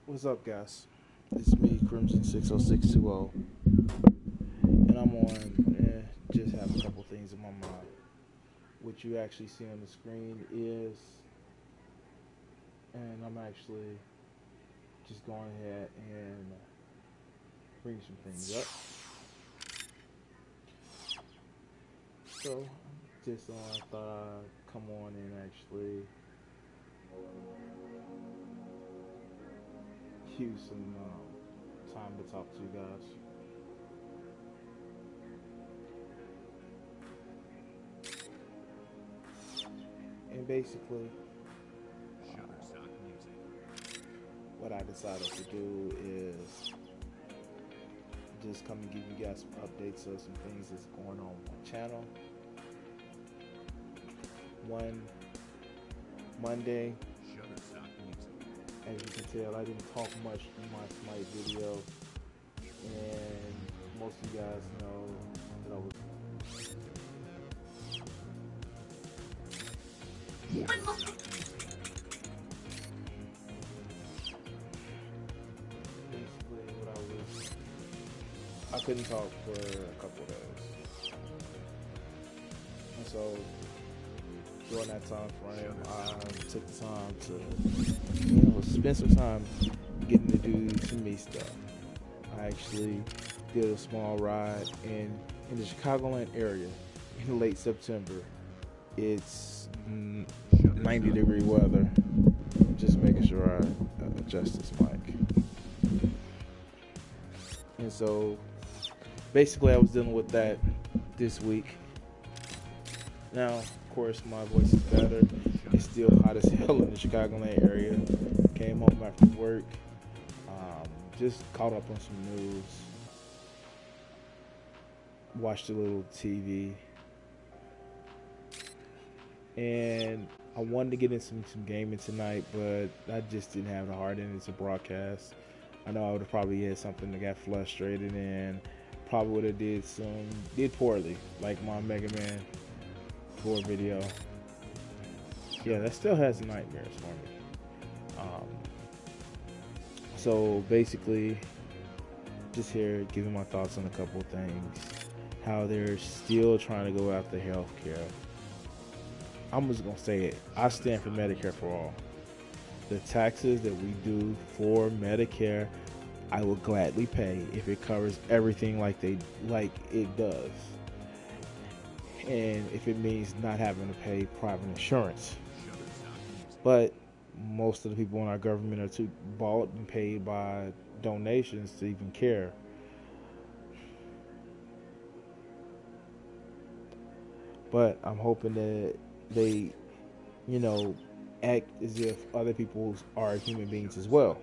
What's up, guys? It's me, Crimson 60620, and I'm on. Just have a couple things in my mind. What you actually see on the screen is, and I'm actually just going ahead and bring some things up. So, just thought I'd come on and actually use some time to talk to you guys. And basically, what I decided to do is just come and give you guys some updates of some things that's going on my channel. One Monday, as you can tell, I didn't talk much in my Smite video, and most of you guys know that I was basically what I couldn't talk for a couple of days, and so during that time frame, I took the time to, spend some time getting to do some me stuff. I actually did a small ride in the Chicagoland area in late September. It's 90-degree weather. Just making sure I adjust this mic. And so basically I was dealing with that this week. Now, of course, my voice is better. It's still hot as hell in the Chicagoland area. Came home after work. Just caught up on some news. Watched a little TV. And I wanted to get into some gaming tonight, but I just didn't have the heart in it to broadcast. I know I would have probably had something that got frustrated and probably would have did poorly, like my Mega Man 4 video. Yeah, that still has nightmares for me. So basically, just here giving my thoughts on a couple of things. How they're still trying to go after healthcare. I'm just gonna say it. I stand for Medicare for all. The taxes that we do for Medicare, I will gladly pay if it covers everything like it does. And if it means not having to pay private insurance. But most of the people in our government are too bought and paid by donations to even care. But I'm hoping that they, act as if other people are human beings as well.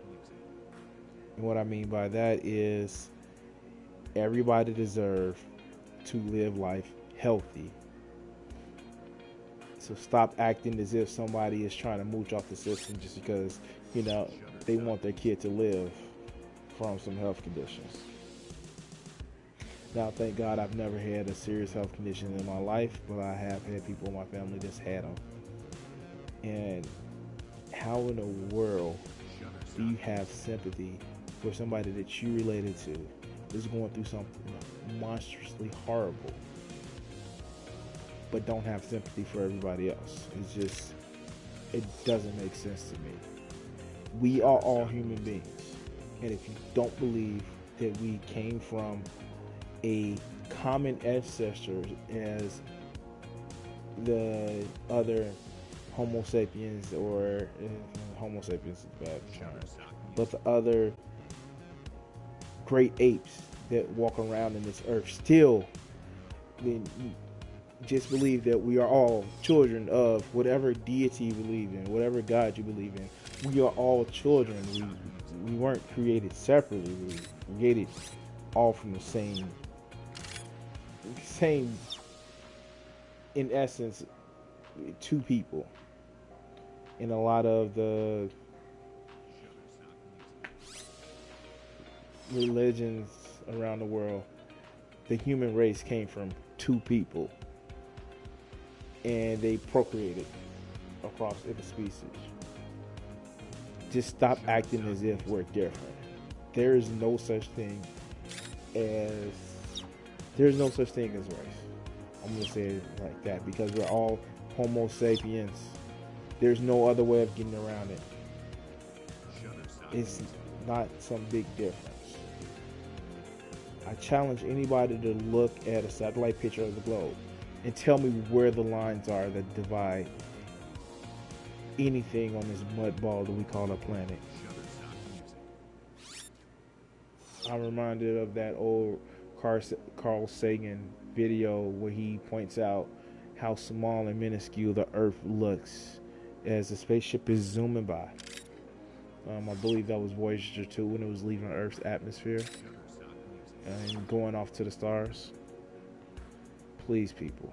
And what I mean by that is everybody deserves to live life healthy. So stop acting as if somebody is trying to mooch off the system just because, they want their kid to live from some health conditions. Now, thank God I've never had a serious health condition in my life, but I have had people in my family that's had them. And how in the world do you have sympathy for somebody that you related to is going through something monstrously horrible, but don't have sympathy for everybody else? It doesn't make sense to me. We are all human beings. And if you don't believe that we came from a common ancestor as the other Homo sapiens, or Homo sapiens is bad, but the other great apes that walk around in this earth still, then just believe that we are all children of whatever deity you believe in, whatever God you believe in. We are all children. We weren't created separately. We were created all from the same, in essence, two people. In a lot of the religions around the world, the human race came from two people, and they procreated across the species. just stop acting as if we're different. There is no such thing as there's no such thing as race. I'm gonna say it like that because we're all Homo sapiens. There's no other way of getting around it. It's not some big difference. I challenge anybody to look at a satellite picture of the globe and tell me where the lines are that divide anything on this mud ball that we call a planet. I'm reminded of that old Carl Sagan video where he points out how small and minuscule the Earth looks as the spaceship is zooming by. I believe that was Voyager 2 when it was leaving Earth's atmosphere and going off to the stars. Please, people,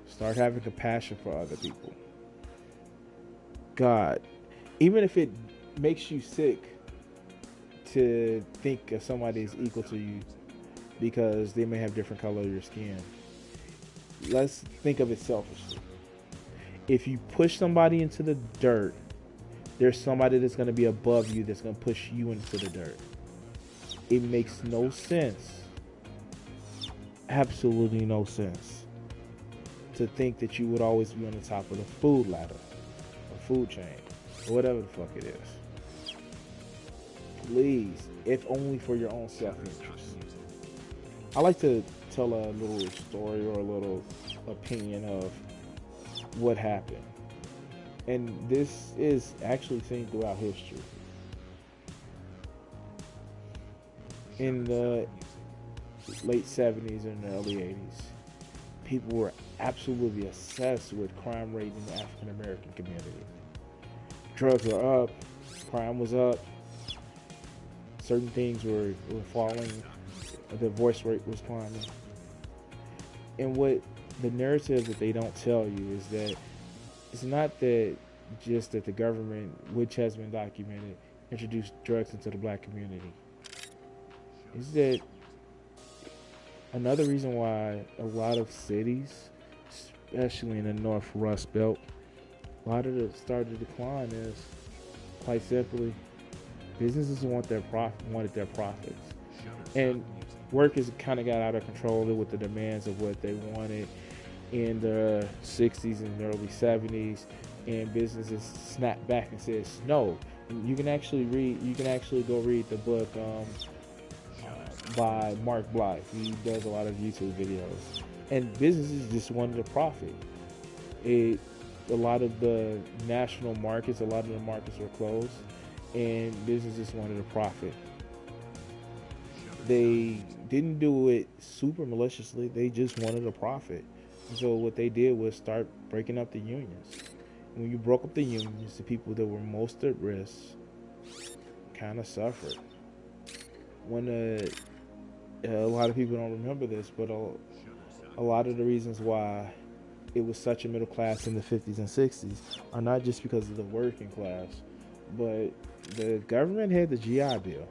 start having compassion for other people. God, even if it makes you sick to think of somebody as equal to you because they may have different color of your skin, let's think of it selfishly. If you push somebody into the dirt, there's somebody that's going to be above you that's going to push you into the dirt. It makes no sense, absolutely no sense, to think that you would always be on the top of the food ladder or food chain or whatever the fuck it is. Please, if only for your own self-interest. I like to tell a little story or a little opinion of what happened. And this is actually seen throughout history. In the late 70s and early 80s, people were absolutely obsessed with crime rate in the African American community. Drugs were up, crime was up, certain things were falling, the divorce rate was climbing. And what the narrative that they don't tell you is that it's not that just that the government, which has been documented, introduced drugs into the black community. It's that another reason why a lot of cities, especially in the North Rust Belt, a lot of it started to decline is quite simply businesses wanted their profits. And workers kind of got out of control with the demands of what they wanted in the 60s and early 70s, and businesses snapped back and says no. You can actually go read the book by Mark Blythe. He does a lot of YouTube videos, and businesses just wanted to profit. A lot of the national markets, a lot of the markets were closed, and businesses wanted to profit. They didn't do it super maliciously. They just wanted a profit. So what they did was start breaking up the unions. When you broke up the unions, the people that were most at risk kind of suffered. When a lot of people don't remember this, but a lot of the reasons why it was such a middle class in the 50s and 60s are not just because of the working class, but the government had the GI Bill.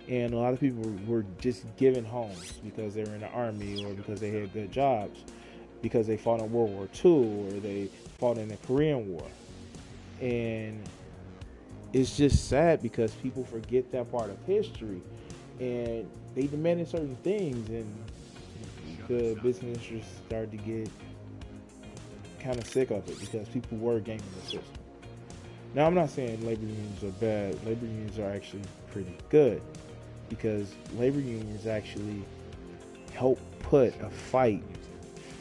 And a lot of people were just given homes because they were in the army or because they had good jobs, because they fought in World War II or they fought in the Korean War. And it's just sad because people forget that part of history, and they demanded certain things, and the business interests started to get kind of sick of it because people were gaming the system. Now, I'm not saying labor unions are bad. Labor unions are actually pretty good because labor unions actually help put a fight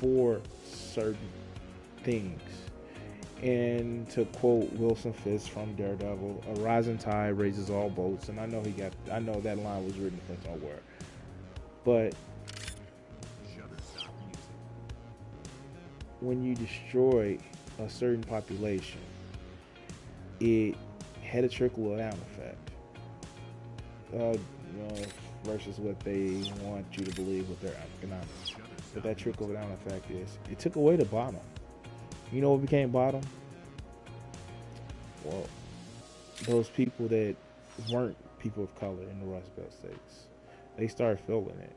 for certain things. And to quote Wilson Fisk from Daredevil, "A rising tide raises all boats." And I know that line was written from somewhere. But when you destroy a certain population, it had a trickle down effect. Versus what they want you to believe with their economics. But that trickle down effect is it took away the bottom. You know what became bottom? Well, those people that weren't people of color in the Rust Belt states, they started feeling it.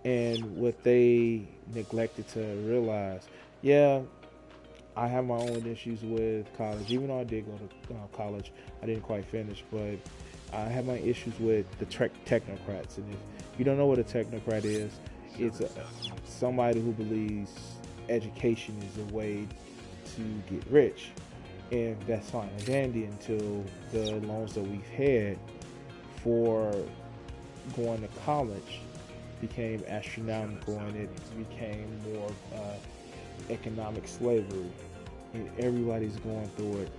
And what they neglected to realize, yeah, I have my own issues with college. Even though I did go to college, I didn't quite finish, but I have my issues with the technocrats. And if you don't know what a technocrat is, it's somebody who believes education is a way to get rich. And that's fine and dandy until the loans that we've had for going to college became astronomical, and it became more economic slavery, and everybody's going through it.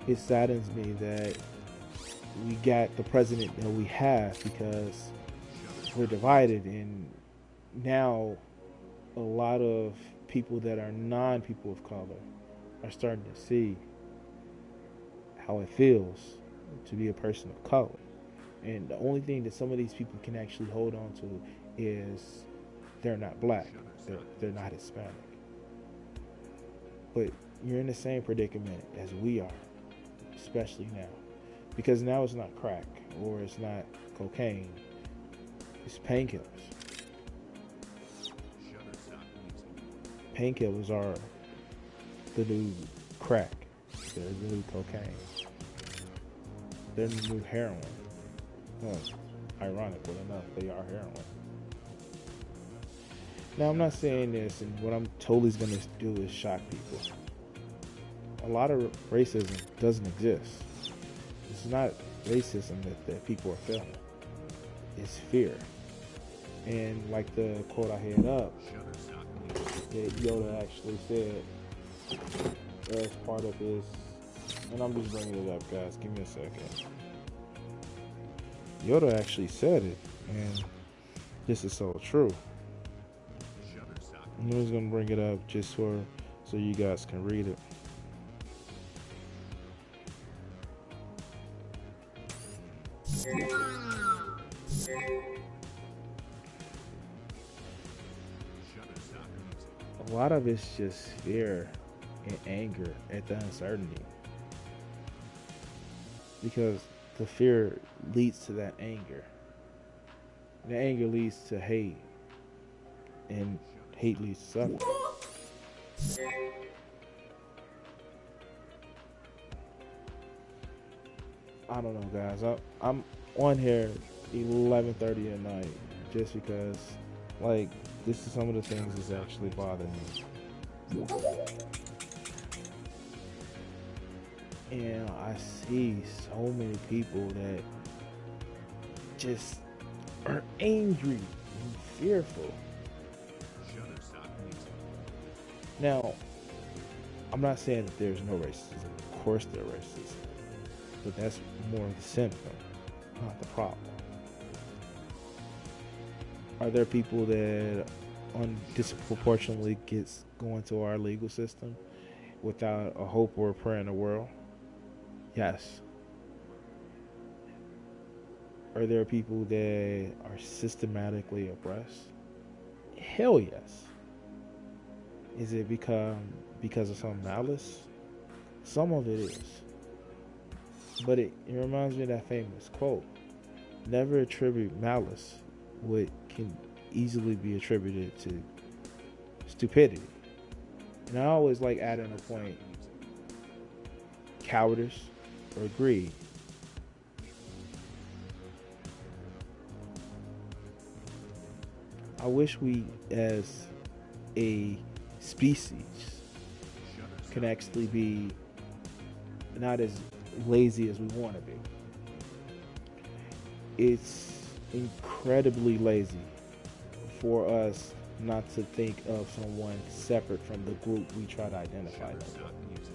It saddens me that we got the president that we have because we're divided, and now a lot of people that are non-people of color are starting to see how it feels to be a person of color. And the only thing that some of these people can actually hold on to is they're not black, they're not Hispanic. But you're in the same predicament as we are, especially now. Because now it's not crack or it's not cocaine, it's painkillers. Painkillers are the new crack, they're the new cocaine, they're the new heroin. Well, ironically enough, they are heroin. Now, I'm not saying this, and what I'm totally going to do is shock people. A lot of racism doesn't exist. It's not racism that people are feeling. It's fear. And like the quote I had up, that Yoda actually said as part of his, and I'm just bringing it up, guys, give me a second. Yoda actually said it, and this is so true. I'm just gonna bring it up just so you guys can read it. A lot of it's just fear and anger at the uncertainty, because the fear leads to that anger. The anger leads to hate, and hate leads to suffering. I don't know, guys. I'm on here 11:30 at night just because, like, this is some of the things that's actually bothering me. And I see so many people that just are angry and fearful. Now, I'm not saying that there's no racism. Of course there's racism. But that's more of the symptom, not the problem. Are there people that disproportionately gets going to our legal system without a hope or a prayer in the world? Yes. Are there people that are systematically oppressed? Hell yes. Is it because of some malice? Some of it is. But it reminds me of that famous quote: never attribute malice what can easily be attributed to stupidity. And I always like adding a point: cowardice or greed. I wish we as a species can actually be not as lazy as we want to be. It's incredibly lazy for us not to think of someone separate from the group we try to identify them with.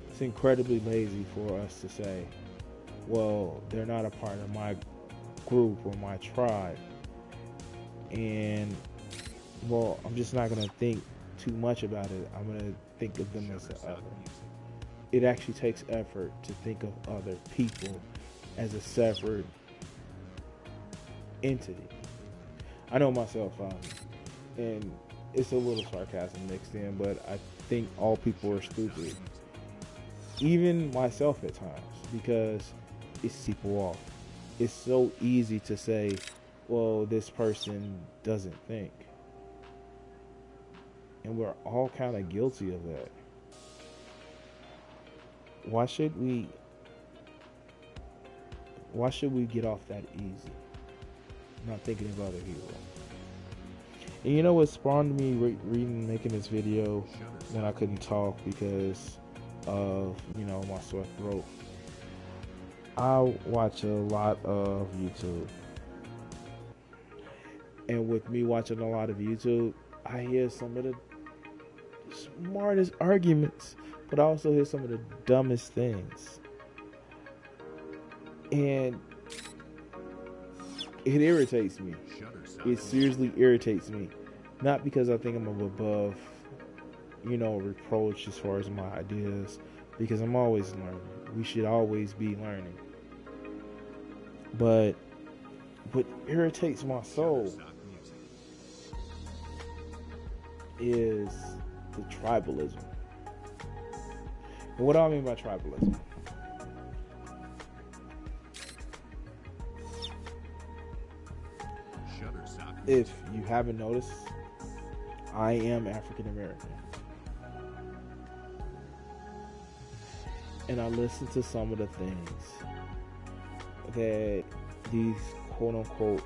It's incredibly lazy for us to say, well, they're not a part of my group or my tribe, and well, I'm just not going to think too much about it. I'm going to think of them as the other. It actually takes effort to think of other people as a separate entity. I know myself, and it's a little sarcasm mixed in, but I think all people are stupid. Even myself at times, because it's people off. It's so easy to say, well, this person doesn't think. And we're all kind of guilty of that. Why should we get off that easy? Not thinking about a hero. And you know what spawned me making this video when I couldn't talk because of, my sore throat? I watch a lot of YouTube. And with me watching a lot of YouTube, I hear some of the smartest arguments, but I also hear some of the dumbest things. And it irritates me. It seriously irritates me. Not because I think I'm above, reproach as far as my ideas, because I'm always learning. We should always be learning. But what irritates my soul is the tribalism. And what do I mean by tribalism? If you haven't noticed, I am African American. And I listen to some of the things that these quote unquote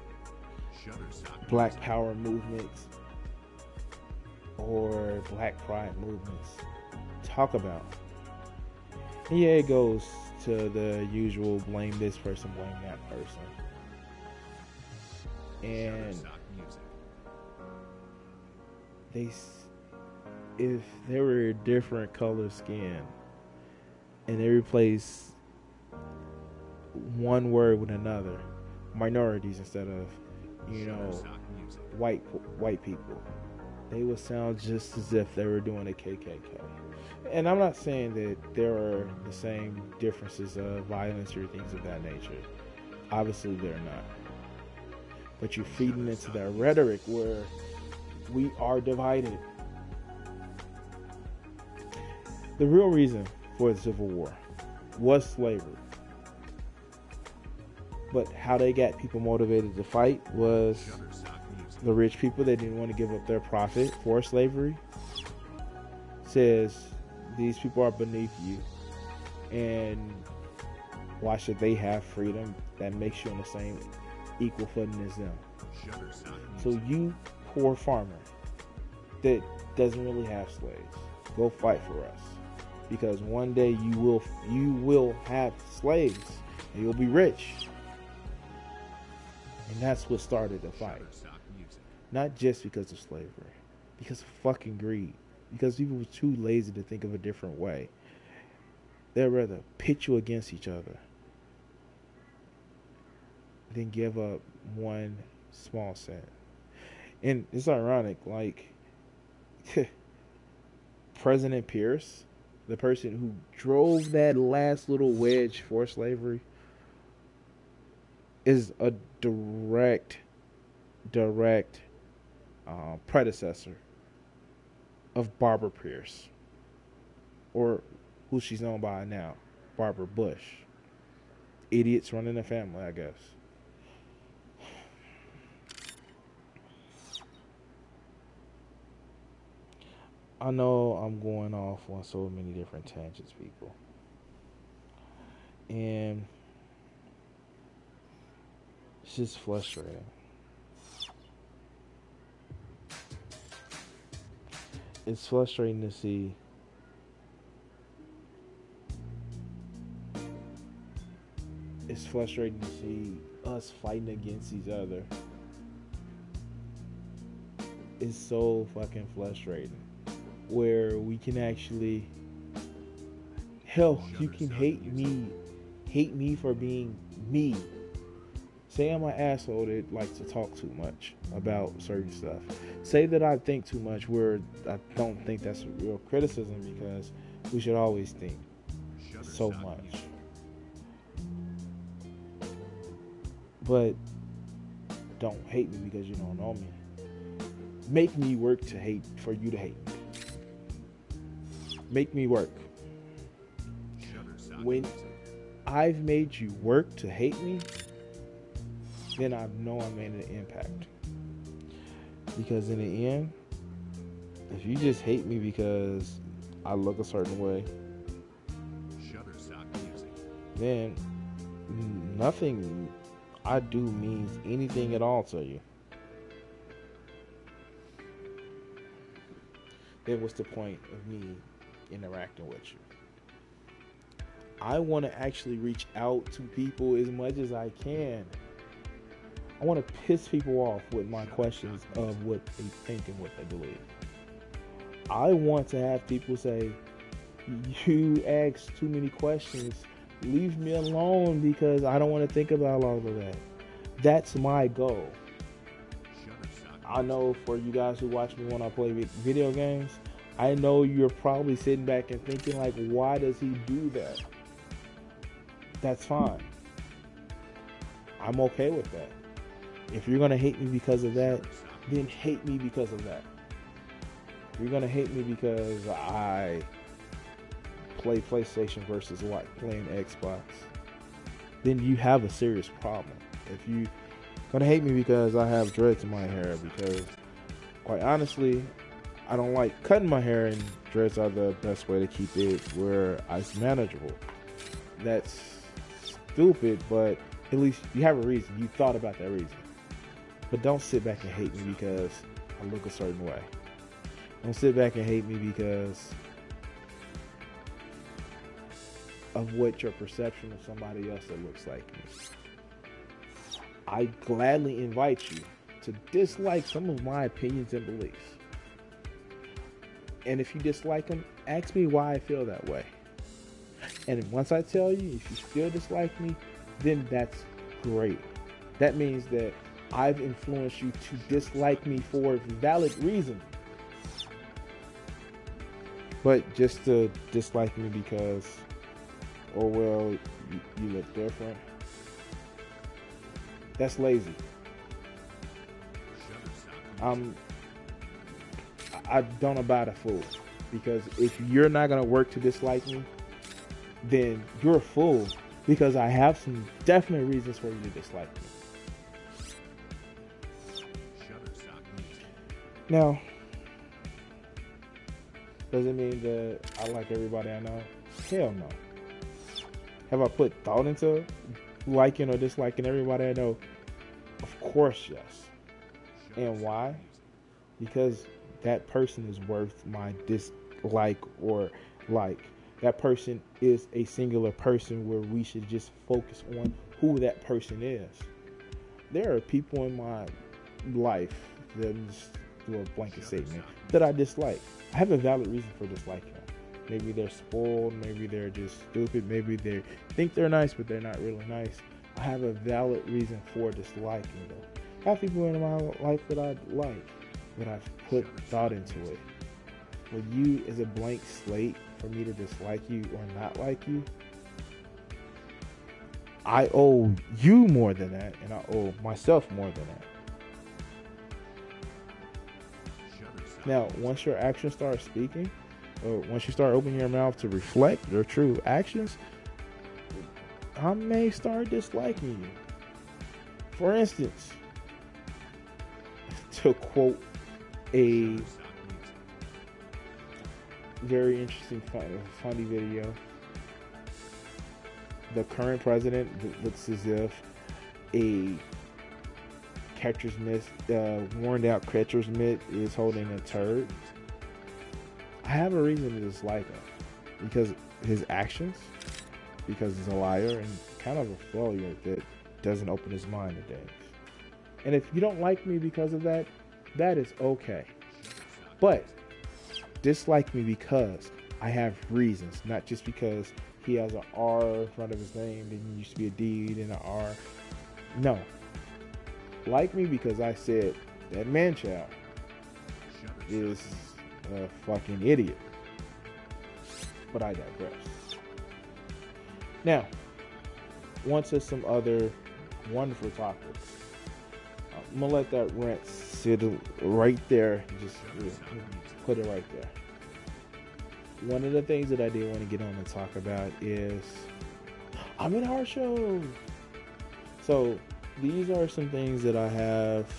black power movements or black pride movements talk about. And yeah, it goes to the usual blame this person, blame that person. And if they were a different color skin and they replace one word with another, minorities instead of, white people, they would sound just as if they were doing a KKK. And I'm not saying that there are the same differences of violence or things of that nature. Obviously they're not. But you're feeding into that rhetoric where we are divided. The real reason for the Civil War was slavery. But how they got people motivated to fight was the rich people that didn't want to give up their profit for slavery. Says these people are beneath you, and why should they have freedom that makes you on the same equal footing as them? So you poor farmer that doesn't really have slaves, go fight for us, because one day you will have slaves and you'll be rich. And that's what started the fight. Not just because of slavery, because of fucking greed. Because people were too lazy to think of a different way. They'd rather pit you against each other than give up one small cent. And it's ironic, like President Pierce, the person who drove that last little wedge for slavery, is a direct predecessor of Barbara Pierce, or who she's known by now, Barbara Bush. Idiots running the family, I guess. I know I'm going off on so many different tangents, people. And it's just frustrating. It's frustrating to see us fighting against each other. It's so fucking frustrating. Where we can actually, hell, you can hate me for being me. Say I'm an asshole that likes to talk too much about certain stuff. Say that I think too much, where I don't think that's a real criticism, because we should always think so much. But don't hate me because you don't know me. Make me work to hate for you to hate me. Make me work. When I've made you work to hate me, then I know I made an impact. Because in the end, If you just hate me because I look a certain way, then nothing I do means anything at all to you. Then what's the point of me interacting with you? I want to actually reach out to people as much as I can. I want to piss people off with my questions of what they think and what they believe. I want to have people say, you ask too many questions. Leave me alone because I don't want to think about all of that. That's my goal. I know for you guys who watch me when I play video games, I know you're probably sitting back and thinking like, why does he do that? That's fine. I'm okay with that. If you're going to hate me because of that, then hate me because of that. If you're going to hate me because I play PlayStation versus like playing Xbox, then you have a serious problem. If you're going to hate me because I have dreads in my hair, because quite honestly, I don't like cutting my hair, and dreads are the best way to keep it where it's manageable. That's stupid, but at least you have a reason. You thought about that reason. But don't sit back and hate me because I look a certain way. Don't sit back and hate me because of what your perception of somebody else that looks like me. I gladly invite you to dislike some of my opinions and beliefs. And if you dislike them, ask me why I feel that way. And once I tell you, if you still dislike me, then that's great. That means that I've influenced you to dislike me for valid reasons. But just to dislike me because, oh well, you look different, that's lazy. I don't abide a fool, because if you're not going to work to dislike me, then you're a fool, because I have some definite reasons for you to dislike me. Now, does it mean that I like everybody I know? Hell no. Have I put thought into liking or disliking everybody I know? Of course, yes. And why? Because that person is worth my dislike or like. That person is a singular person where we should just focus on who that person is. There are people in my life that just do a blanket statement that I dislike. I have a valid reason for disliking them. Maybe they're spoiled, maybe they're just stupid, maybe they think they're nice but they're not really nice. I have a valid reason for disliking them. I have people in my life that I like, but I've put thought into it. For you as a blank slate, for me to dislike you or not like you, I owe you more than that, and I owe myself more than that. Now, once your actions start speaking, or once you start opening your mouth to reflect your true actions, I may start disliking you. For instance, to quote a very interesting, funny video, the current president looks as if a catcher's mitt, worn out catcher's mitt is holding a turd. I have a reason to dislike him because his actions, because he's a liar and kind of a failure that doesn't open his mind to things. And if you don't like me because of that, that is okay. But dislike me because I have reasons, not just because he has an R in front of his name and he used to be a D and an R. No. Like me because I said that man-child is a fucking idiot. But I digress. Now, once there's some other wonderful topics, I'm gonna let that rant sit right there. Just put it right there. One of the things that I did want to get on and talk about is I'm in our show. So these are some things that I have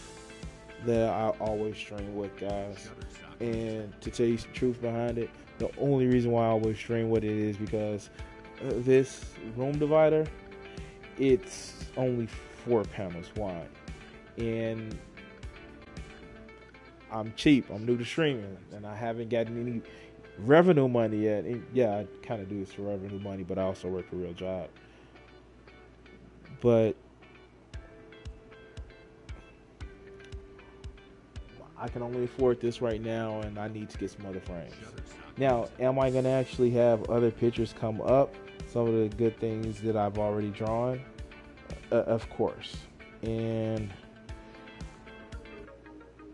that I always stream with, guys. And to tell you the truth behind it, the only reason why I always stream with it is because this room divider, it's only 4 panels wide. And I'm cheap. I'm new to streaming, and I haven't gotten any revenue money yet. And yeah, I kind of do this for revenue money, but I also work a real job. But I can only afford this right now, and I need to get some other frames. Now, am I going to actually have other pictures come up? Some of the good things that I've already drawn? Of course. And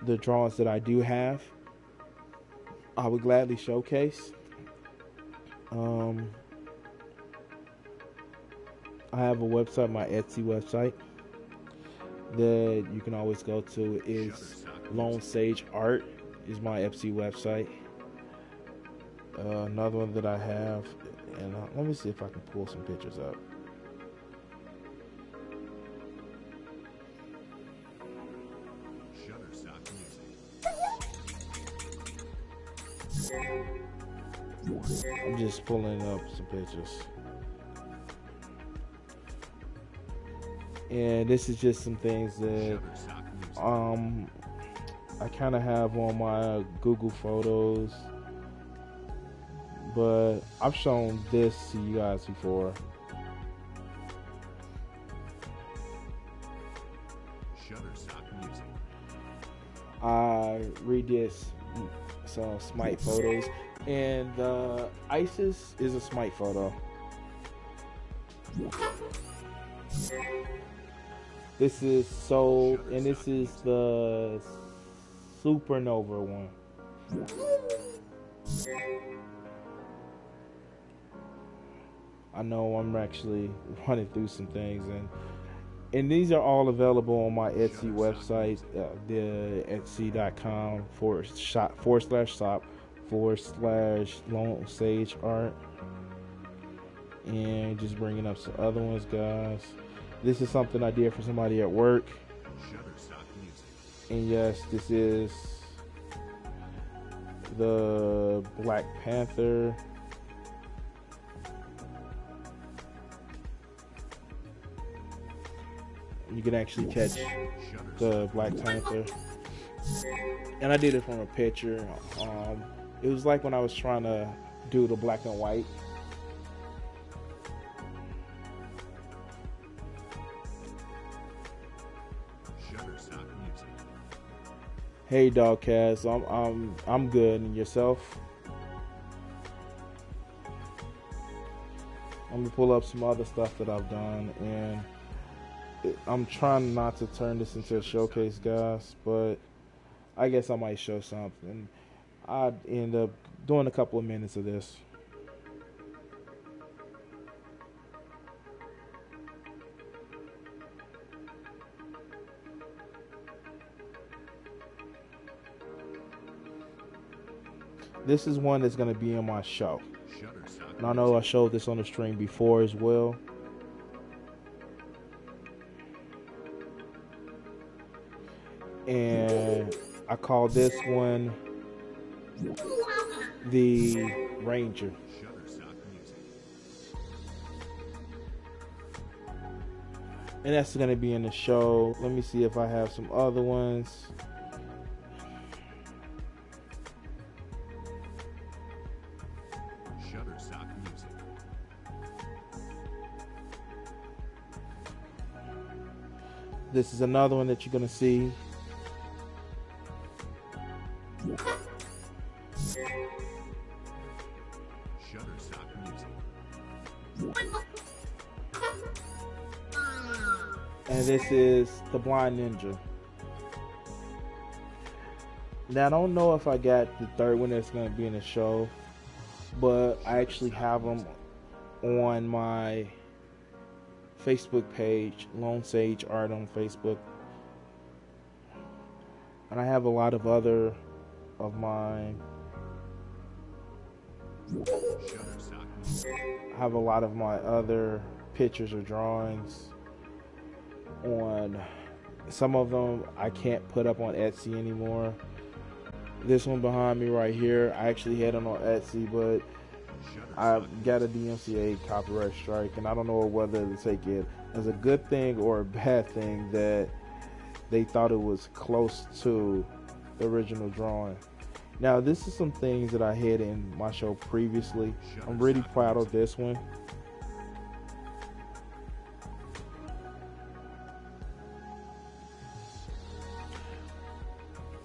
the drawings that I do have, I would gladly showcase. I have a website, my Etsy website, that you can always go to. Is Lone Sage Art is my Etsy website. Another one that I have, and let me see if I can pull some pictures up. I'm just pulling up some pictures. And this is just some things that I kind of have on my Google Photos, but I've shown this to you guys before. I redid some Smite photos, and ISIS is a Smite photo. This is Soul, and this is the Supernova one. I know I'm actually running through some things, and these are all available on my Etsy website, the etsy.com /shop/Lone Sage Art. And just bringing up some other ones, guys. This is something I did for somebody at work. And yes, this is the Black Panther. You can actually catch the Black Panther. And I did it from a picture. It was like when I was trying to do the black and white. Hey, Dogcast, I'm good, and yourself? I'm gonna pull up some other stuff that I've done, and I'm trying not to turn this into a showcase, guys, but I guess I might show something. I'd end up doing a couple of minutes of this. This is one that's going to be in my show. And I know I showed this on the stream before as well. And I call this one the Ranger. And that's going to be in the show. Let me see if I have some other ones. This is another one that you're going to see. And this is the Blind Ninja. Now, I don't know if I got the third one that's going to be in the show, but I actually have them on my Facebook page, Lone Sage Art on Facebook. And I have a lot of other of mine. I have a lot of my other pictures or drawings on Some of them I can't put up on Etsy anymore. This one behind me right here, I actually had it on Etsy, but I got a DMCA copyright strike, and I don't know whether to take it as a good thing or a bad thing that they thought it was close to the original drawing. Now, this is some things that I had in my show previously. I'm really proud of this one.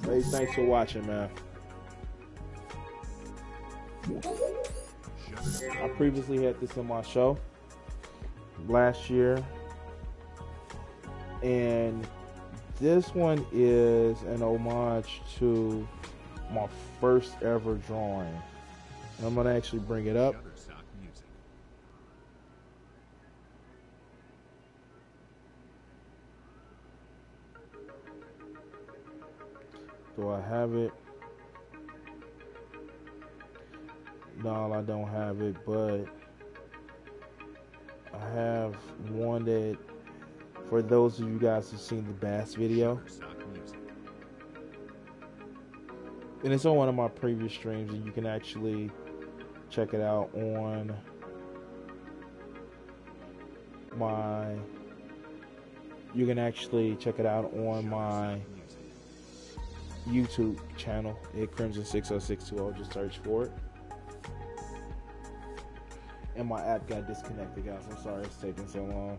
Hey, thanks for watching, man. I previously had this in my show last year, and this one is an homage to my first ever drawing. And I'm gonna actually bring it up. Do I have it? No, I don't have it, but I have one that, for those of you guys who've seen the Bass video, and it's on one of my previous streams, and you can actually check it out on my YouTube channel at Crimson 60620. Just search for it. And my app got disconnected, guys. I'm sorry it's taking so long.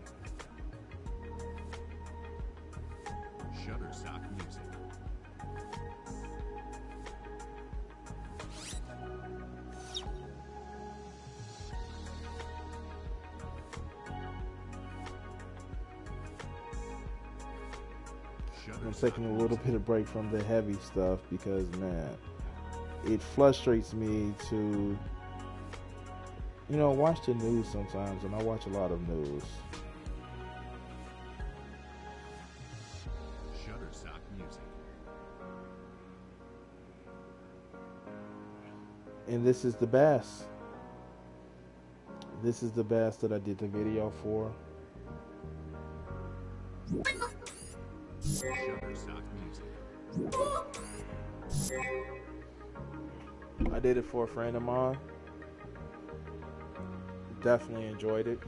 Shutterstock Music. I'm taking a little bit of break from the heavy stuff because, man, it frustrates me to, watch the news sometimes, and I watch a lot of news. Shutterstock Music. And this is the bass. This is the bass that I did the video for. Shutterstock Music. I did it for a friend of mine. Definitely enjoyed it.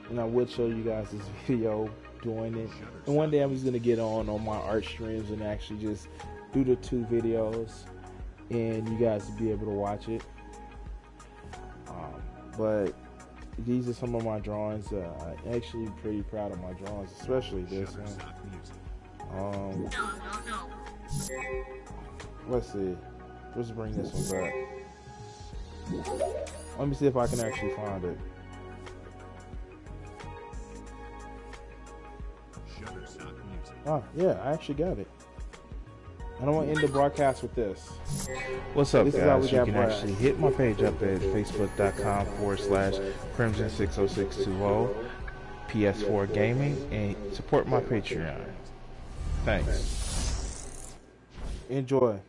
And I would show you guys this video doing it. And one day I'm just going to get on my art streams and actually just do the 2 videos. And you guys will be able to watch it. But these are some of my drawings. I'm actually pretty proud of my drawings, especially this one. Let's see. Let's bring this one back. Let me see if I can actually find it. Oh, yeah, I actually got it. And I'm going to end the broadcast with this. What's up, guys? You can actually hit my page up at facebook.com/Crimson60620 PS4 Gaming and support my Patreon. Thanks. Enjoy.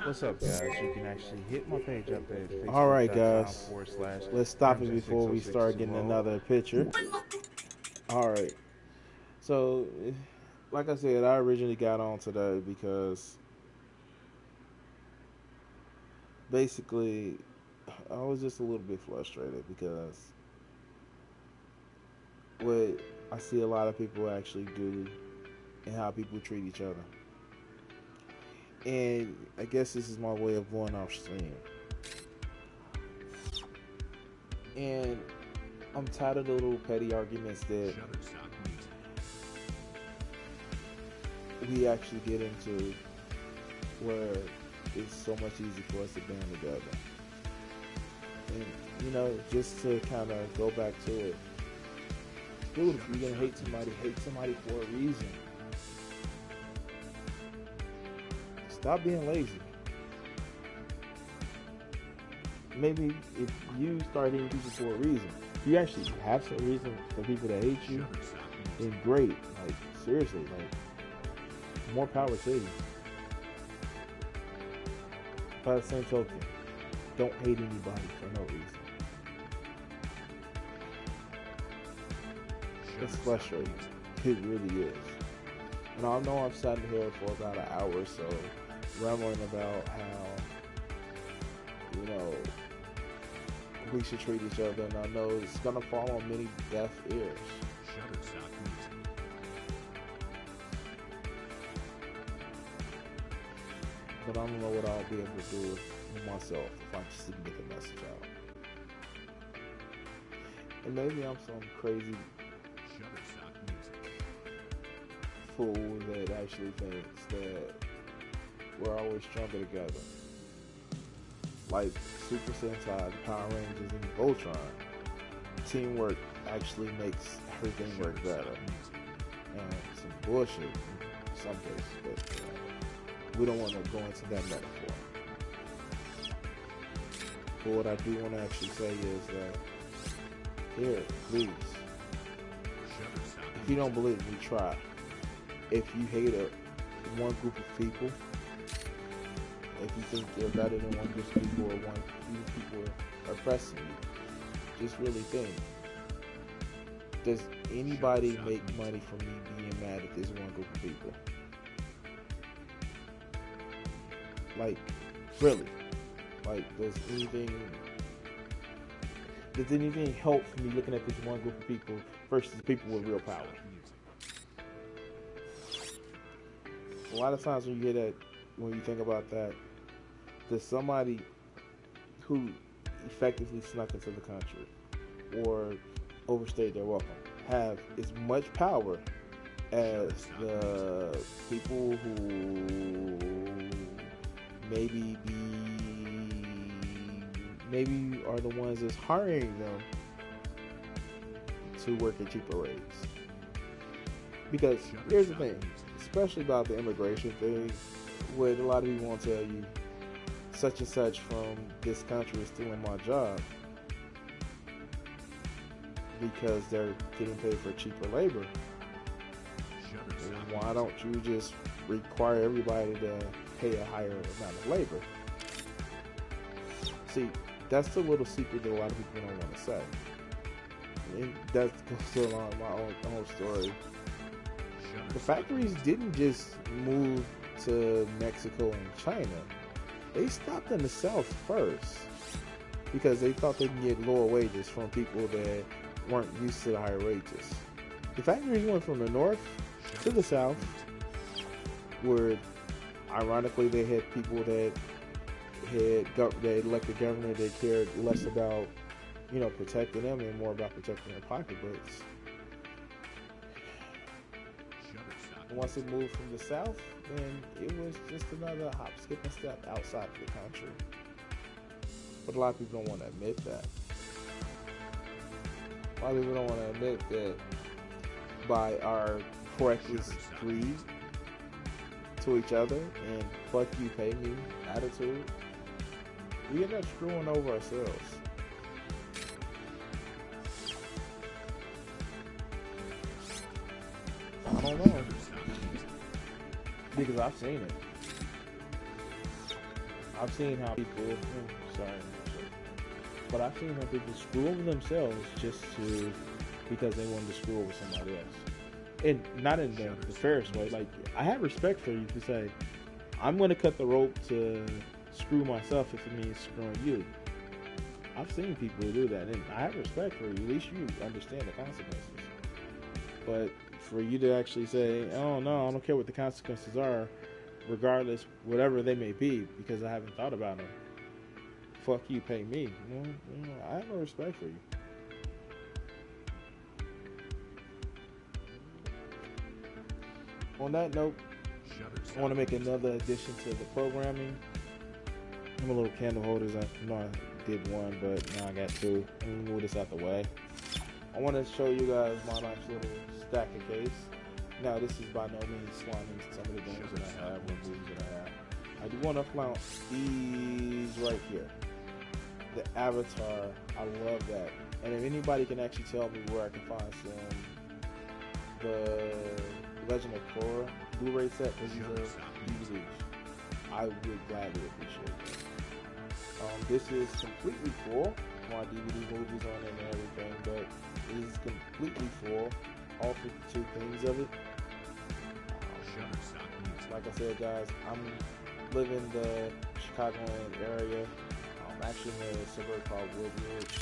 What's up, guys? You can actually hit my page up at All right, guys. facebook.com/. Let's stop it before we start getting another picture. All right. So, like I said, I originally got on today because basically I was just a little bit frustrated because what I see a lot of people actually do and how people treat each other. And I guess this is my way of going off stream. And I'm tired of the little petty arguments that we actually get into where it's so much easier for us to band together. And, you know, just to kind of go back to it. Dude, if you're going to hate somebody for a reason. Stop being lazy. Maybe if you start hating people for a reason, if you actually have some reason for people to hate you, then great. Like, seriously, like, more power to you. By the same token, don't hate anybody for no reason. It's frustrating. It really is. And I know I've sat here for about an hour or so rambling about how, you know, we should treat each other, and I know it's gonna fall on many deaf ears. But I don't know what I'll be able to do with myself if I just didn't get the message out. And maybe I'm some crazy fool that actually thinks that we're always stronger together. Like Super Sentai, Power Rangers, and Voltron. Teamwork actually makes everything work better. And some bullshit in some cases, but we don't want to go into that metaphor. But what I do want to actually say is that, here, please, if you don't believe me, try. If you hate one group of people, if you think you're better than one group of people or one few people are oppressing you, just really think. Does anybody make money from me being mad at this one group of people? Like, really? Like, does anything help from me looking at this one group of people versus people with real power? A lot of times when you hear that, when you think about that, there's somebody who effectively snuck into the country or overstayed their welcome have as much power as the people who maybe are the ones that's hiring them to work at cheaper rates. Because here's the thing, especially about the immigration thing, what a lot of people won't tell you, such and such from this country is stealing my job because they're getting paid for cheaper labor. Why don't you just require everybody to pay a higher amount of labor? See, that's the little secret that a lot of people don't want to say. And that goes along my own story. The factories didn't just move to Mexico and China. They stopped in the South first because they thought they could get lower wages from people that weren't used to the higher wages. The factories went from the North to the South, where ironically they had people that they elected governor that cared less about, you know, protecting them and more about protecting their pocketbooks. once it moved from the south, then it was just another hop, skip, and step outside of the country. But a lot of people don't want to admit that. A lot of people don't want to admit that by our reckless greed to each other and fuck you, pay me attitude, we end up screwing over ourselves. I don't know. Because I've seen it. I've seen how people, but I've seen how people screw over themselves because they wanted to screw over somebody else. And not in the fairest way. Like, I have respect for you to say, I'm going to cut the rope to screw myself if it means screwing you. I've seen people do that, and I have respect for you. At least you understand the consequences. But for you to actually say, oh no, I don't care what the consequences are, regardless, whatever they may be, because I haven't thought about them. Fuck you, pay me. I have no respect for you. On that note, I want to make another addition to the programming. I'm a little candle holders. I know I did one, but now I got two. I'm going to move this out the way. I want to show you guys my nice little stacker case. Now, this is by no means slamming some of the games that I have, or movies that I have. I do want to flaunt these right here. The Avatar, I love that. And if anybody can actually tell me where I can find the Legend of Korra Blu-ray set, because these are DVDs, I would gladly appreciate that. This is completely full. My DVD movies on it and everything, but it is completely full. All 52 things of it. Like I said, guys, I'm living in the Chicagoland area. I'm actually in a suburb called Woodridge,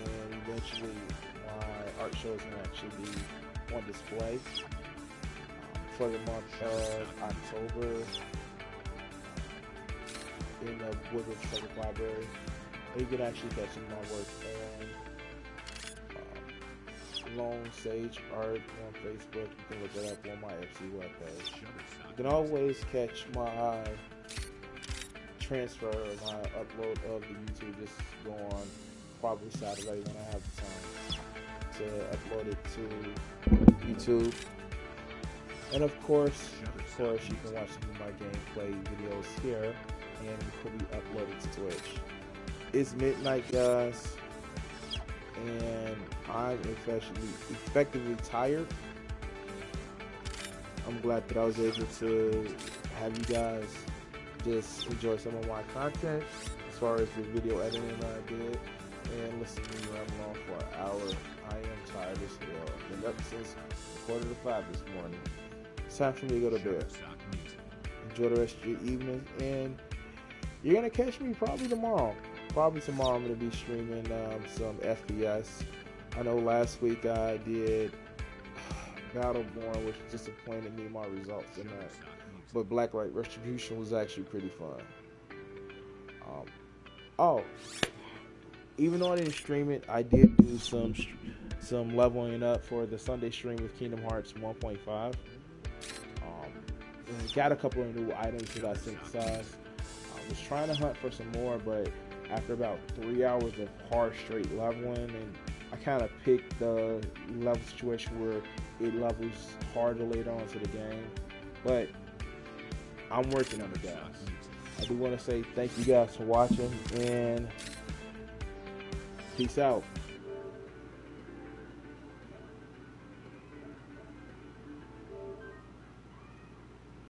and eventually my art show is going to actually be on display for the month of October in the Woodridge Public Library. You can actually catch some of my work on Lone Sage Art on Facebook. You can look it up on my FC webpage. You can always catch my transfer, my upload of the YouTube. Just go on probably Saturday when I have the time to upload it to YouTube. And of course, you can watch some of my gameplay videos here, and it could be uploaded to Twitch. It's midnight, guys, and I'm effectively tired. I'm glad that I was able to have you guys just enjoy some of my content as far as the video editing I did, and listen to me ramble on for an hour. I am tired as hell. I've been up since 4:45 this morning. It's time for me to go to bed. Enjoy the rest of your evening, and you're going to catch me probably tomorrow. Probably tomorrow I'm going to be streaming some FPS. I know last week I did Battleborn, which disappointed me, my results in that. But Blacklight Retribution was actually pretty fun. Even though I didn't stream it, I did do some leveling up for the Sunday stream with Kingdom Hearts 1.5. Got a couple of new items that I synthesized. I was trying to hunt for some more, but after about 3 hours of hard straight leveling, and I kind of picked the level situation where it levels harder later on into the game. But I'm working on it, guys. I do want to say thank you guys for watching, and peace out.